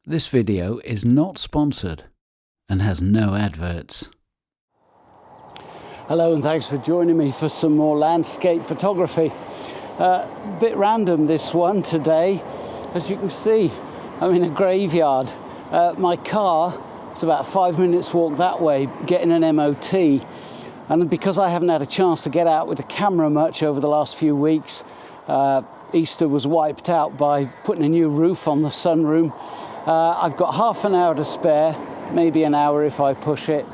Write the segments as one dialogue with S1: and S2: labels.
S1: This video is not sponsored and has no adverts. Hello and thanks for joining me for some more landscape photography. Bit random this one today. As you can see, I'm in a graveyard. My car is about a 5 minutes walk that way, getting an MOT. And because I haven't had a chance to get out with the camera much over the last few weeks, Easter was wiped out by putting a new roof on the sunroom. I've got half an hour to spare, maybe an hour if I push it,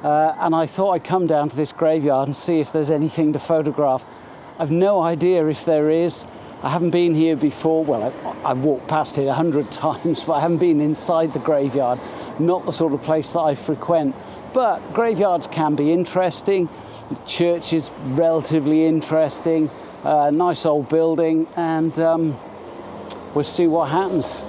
S1: and I thought I'd come down to this graveyard and see if there's anything to photograph. I've no idea if there is. I haven't been here before. Well, I've walked past it 100 times, but I haven't been inside the graveyard. Not the sort of place that I frequent. But graveyards can be interesting. The church is relatively interesting. Nice old building, and we'll see what happens.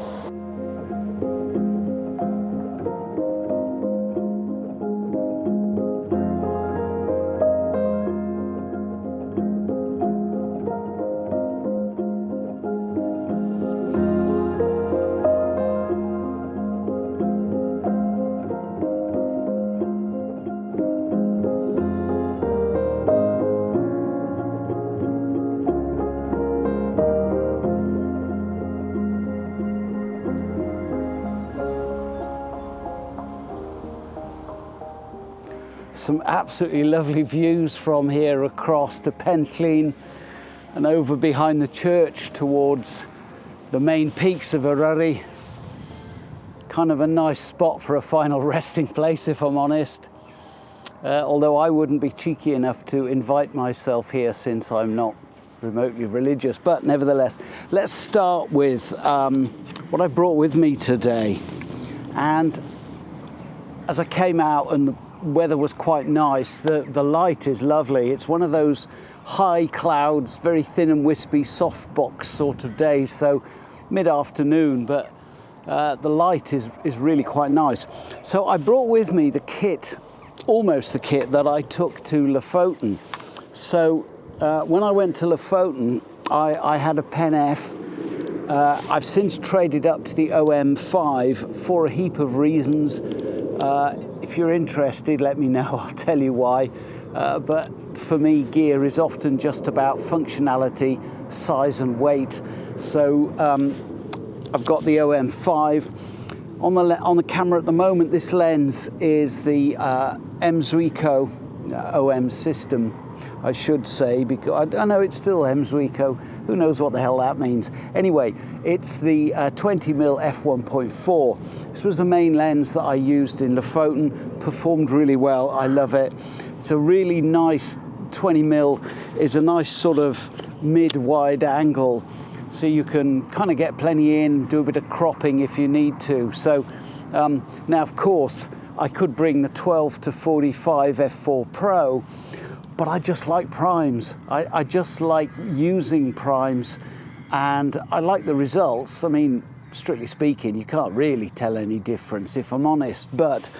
S1: Some absolutely lovely views from here across to Penclean and over behind the church towards the main peaks of Eryri. Kind of a nice spot for a final resting place, if I'm honest. Although I wouldn't be cheeky enough to invite myself here since I'm not remotely religious. But nevertheless, let's start with what I brought with me today. And as I came out and the weather was quite nice, the light is lovely. It's one of those high clouds, very thin and wispy softbox sort of days, so mid-afternoon, but the light is really quite nice. So I brought with me the kit, almost the kit that I took to Lofoten. So when I went to Lofoten, I had a Pen F. I've since traded up to the OM5 for a heap of reasons. If you're interested, let me know, I'll tell you why. But for me, gear is often just about functionality, size and weight. So I've got the OM5. On the camera at the moment, this lens is the Emswico OM system, I should say, because I know it's still Emswico. Who knows what the hell that means? Anyway, it's the 20mm f1.4. This was the main lens that I used in Lofoten. Performed really well. I love it. It's a really nice 20mm. Is a nice sort of mid-wide angle, so you can kind of get plenty in, do a bit of cropping if you need to. So now, of course, I could bring the 12 to 45 f4 Pro. But I just like primes. I just like using primes, and I like the results. I mean, strictly speaking, you can't really tell any difference, if I'm honest, but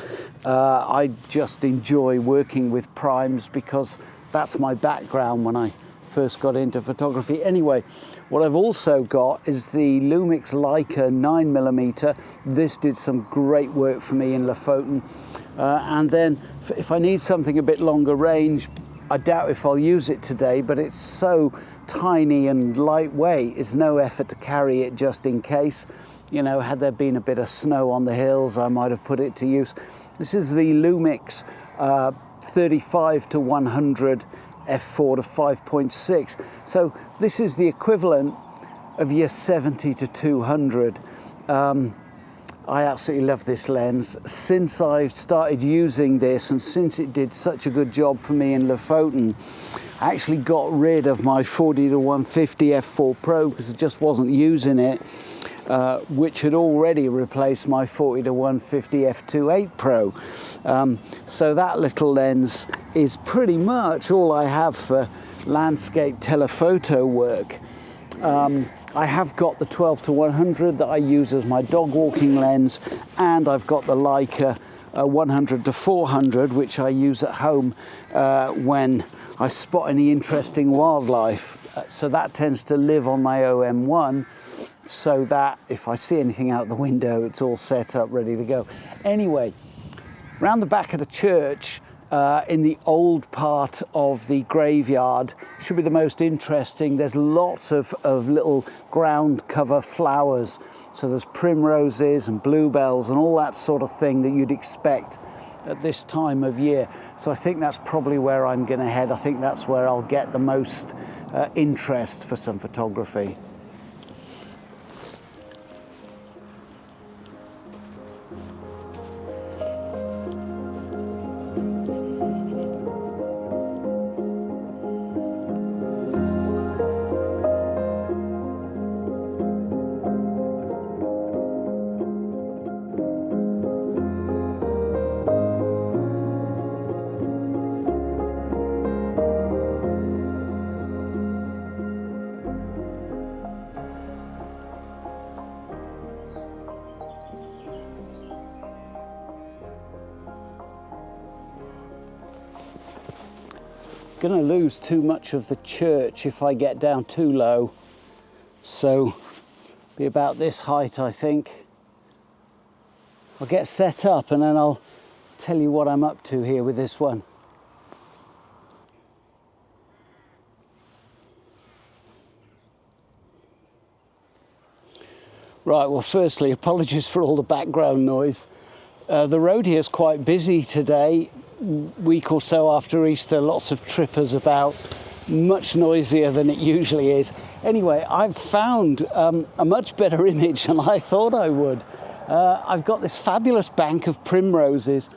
S1: I just enjoy working with primes because that's my background when I first got into photography. Anyway, what I've also got is the Lumix Leica 9mm. This did some great work for me in Lofoten. And then if I need something a bit longer range, I doubt if I'll use it today, but it's so tiny and lightweight, it's no effort to carry it just in case. You know, had there been a bit of snow on the hills, I might have put it to use. This is the Lumix 35 to 100 f4 to 5.6. So this is the equivalent of your 70 to 200. I absolutely love this lens. Since I've started using this and since it did such a good job for me in Lofoten, I actually got rid of my 40 to 150 f4 Pro because I just wasn't using it, which had already replaced my 40 to 150 f2.8 Pro. So that little lens is pretty much all I have for landscape telephoto work. I have got the 12 to 100 that I use as my dog walking lens, and I've got the Leica 100 to 400, which I use at home when I spot any interesting wildlife. So that tends to live on my OM1. so that if I see anything out the window, it's all set up, ready to go. Anyway, round the back of the church, in the old part of the graveyard, should be the most interesting. There's lots of little ground cover flowers. So there's primroses and bluebells and all that sort of thing that you'd expect at this time of year. So I think that's probably where I'm going to head. I think that's where I'll get the most interest for some photography. Going to lose too much of the church if I get down too low, so be about this height, I think. I'll get set up and then I'll tell you what I'm up to here with this one. Right, well, firstly, apologies for all the background noise. The road here is quite busy today. Week or so after Easter, lots of trippers about, much noisier than it usually is. Anyway, I've found a much better image than I thought I would. I've got this fabulous bank of primroses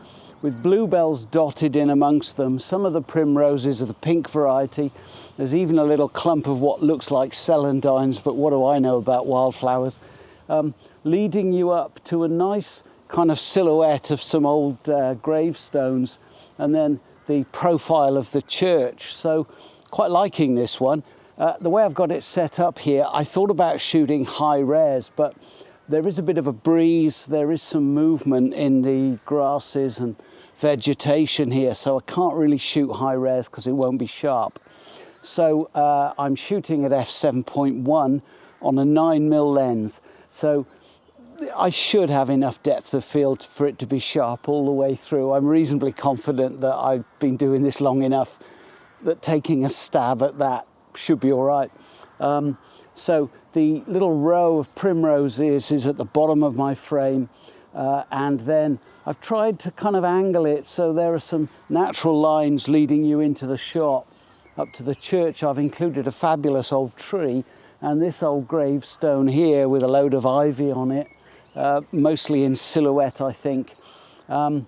S1: with bluebells dotted in amongst them. Some of the primroses are the pink variety. There's even a little clump of what looks like celandines, but what do I know about wildflowers? Leading you up to a nice kind of silhouette of some old gravestones, and then the profile of the church. So quite liking this one. The way I've got it set up here, I thought about shooting high res, but there is a bit of a breeze, there is some movement in the grasses and vegetation here, so I can't really shoot high res because it won't be sharp. So I'm shooting at f7.1 on a 9mm lens. So I should have enough depth of field for it to be sharp all the way through. I'm reasonably confident that I've been doing this long enough that taking a stab at that should be all right. So the little row of primroses is at the bottom of my frame, and then I've tried to kind of angle it so there are some natural lines leading you into the shot. Up to the church, I've included a fabulous old tree and this old gravestone here with a load of ivy on it. Mostly in silhouette, I think. I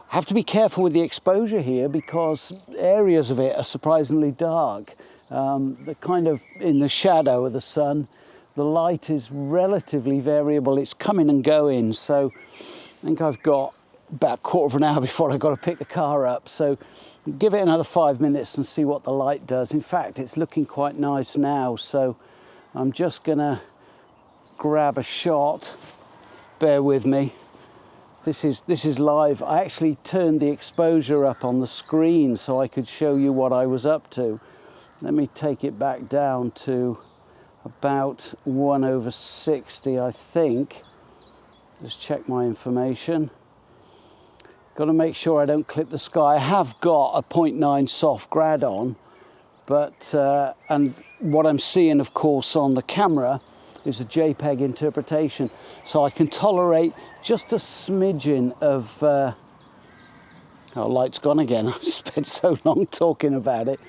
S1: have to be careful with the exposure here because areas of it are surprisingly dark. They're kind of in the shadow of the sun. The light is relatively variable. It's coming and going. So I think I've got about a quarter of an hour before I've got to pick the car up. So give it another 5 minutes and see what the light does. In fact, it's looking quite nice now. So I'm just going to grab a shot. Bear with me. This is live. I actually turned the exposure up on the screen so I could show you what I was up to. Let me take it back down to about 1/60, I think. Just check my information. Got to make sure I don't clip the sky. I have got a 0.9 soft grad on, but and what I'm seeing, of course, on the camera is a JPEG interpretation, so I can tolerate just a smidgen of oh, light's gone again. I spent so long talking about it.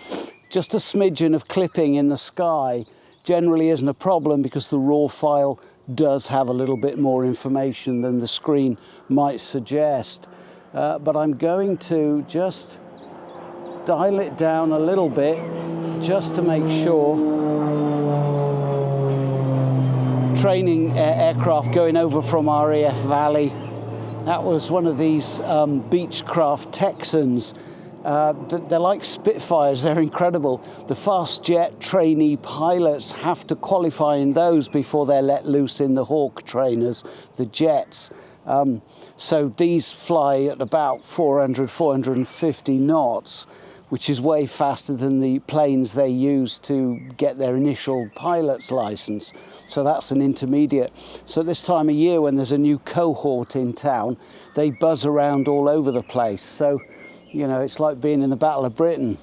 S1: Just a smidgen of clipping in the sky generally isn't a problem because the raw file does have a little bit more information than the screen might suggest. But I'm going to just dial it down a little bit just to make sure. Training aircraft going over from RAF Valley. That was one of these Beechcraft Texans. They're like Spitfires, they're incredible. The fast jet trainee pilots have to qualify in those before they're let loose in the Hawk trainers, the jets. So these fly at about 400, 450 knots which is way faster than the planes they use to get their initial pilot's license. So that's an intermediate. So at this time of year, when there's a new cohort in town, they buzz around all over the place. So, you know, it's like being in the Battle of Britain.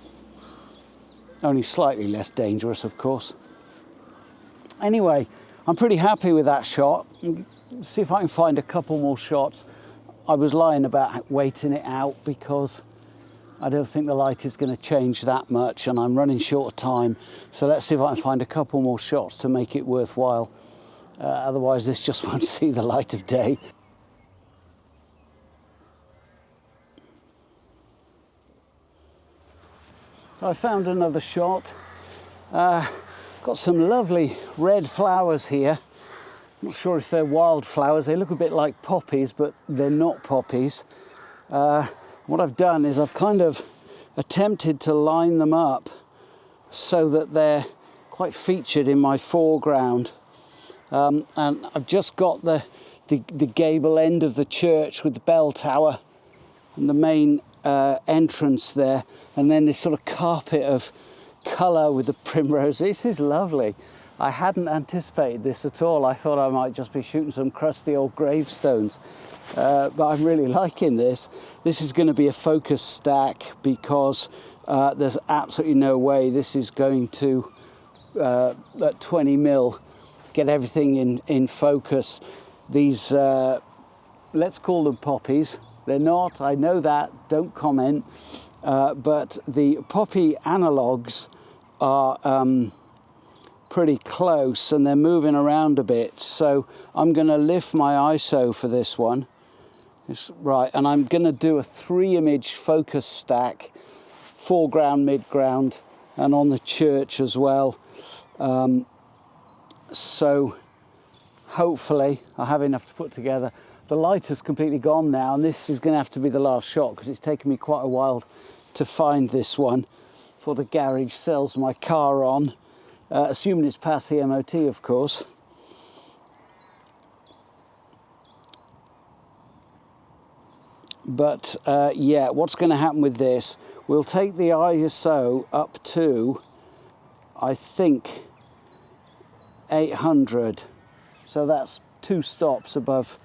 S1: Only slightly less dangerous, of course. Anyway, I'm pretty happy with that shot. See if I can find a couple more shots. I was lying about waiting it out because I don't think the light is going to change that much and I'm running short of time. So let's see if I can find a couple more shots to make it worthwhile. Otherwise this just won't see the light of day. I found another shot. Got some lovely red flowers here. Not sure if they're wildflowers. They look a bit like poppies, but they're not poppies. What I've done is I've kind of attempted to line them up so that they're quite featured in my foreground. And I've just got the gable end of the church with the bell tower and the main entrance there, and then this sort of carpet of colour with the primrose. This is lovely. I hadn't anticipated this at all. I thought I might just be shooting some crusty old gravestones. But I'm really liking this. This is going to be a focus stack because there's absolutely no way this is going to, at 20 mil, get everything in focus. These, let's call them poppies. They're not, I know that, don't comment. But the poppy analogues are pretty close and they're moving around a bit. So I'm going to lift my ISO for this one. Right, and I'm going to do a 3-image focus stack, foreground, midground, and on the church as well. So hopefully I have enough to put together. The light has completely gone now, and this is going to have to be the last shot because it's taken me quite a while to find this one before the garage sells my car on, assuming it's past the MOT, of course. But yeah, what's going to happen with this, we'll take the ISO up to, I think, 800. So that's 2 stops above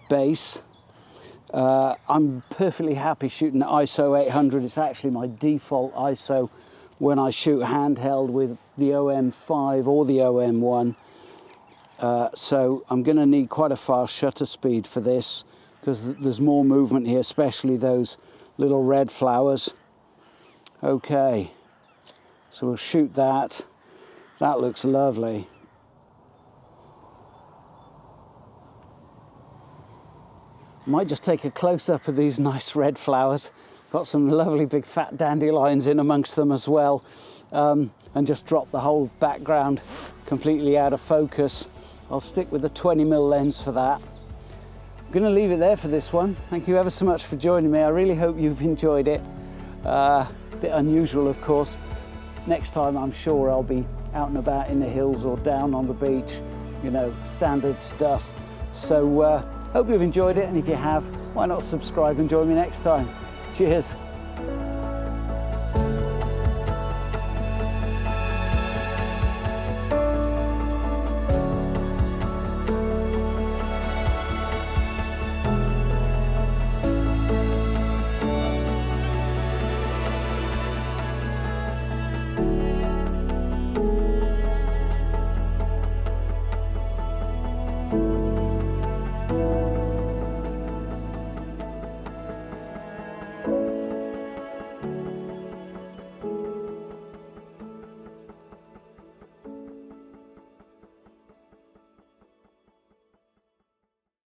S1: base. I'm perfectly happy shooting at ISO 800. It's actually my default ISO when I shoot handheld with the OM5 or the OM1. So I'm going to need quite a fast shutter speed for this, because there's more movement here, especially those little red flowers. Okay, so we'll shoot that. That looks lovely. Might just take a close-up of these nice red flowers. Got some lovely big fat dandelions in amongst them as well. And just drop the whole background completely out of focus. I'll stick with the 20mm lens for that. I'm going to leave it there for this one. Thank you ever so much for joining me. I really hope you've enjoyed it. A bit unusual, of course. Next time I'm sure I'll be out and about in the hills or down on the beach, you know, standard stuff. So hope you've enjoyed it, and if you have, why not subscribe and join me next time. Cheers.